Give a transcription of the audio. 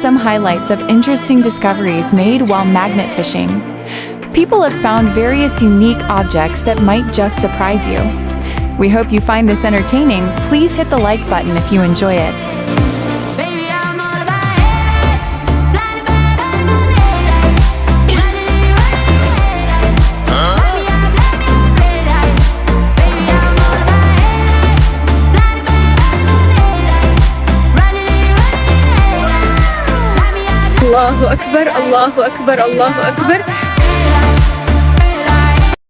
some highlights of interesting discoveries made while magnet fishing. People have found various unique objects that might just surprise you. We hope you find this entertaining. Please hit the like button if you enjoy it. الله أكبر الله أكبر الله أكبر.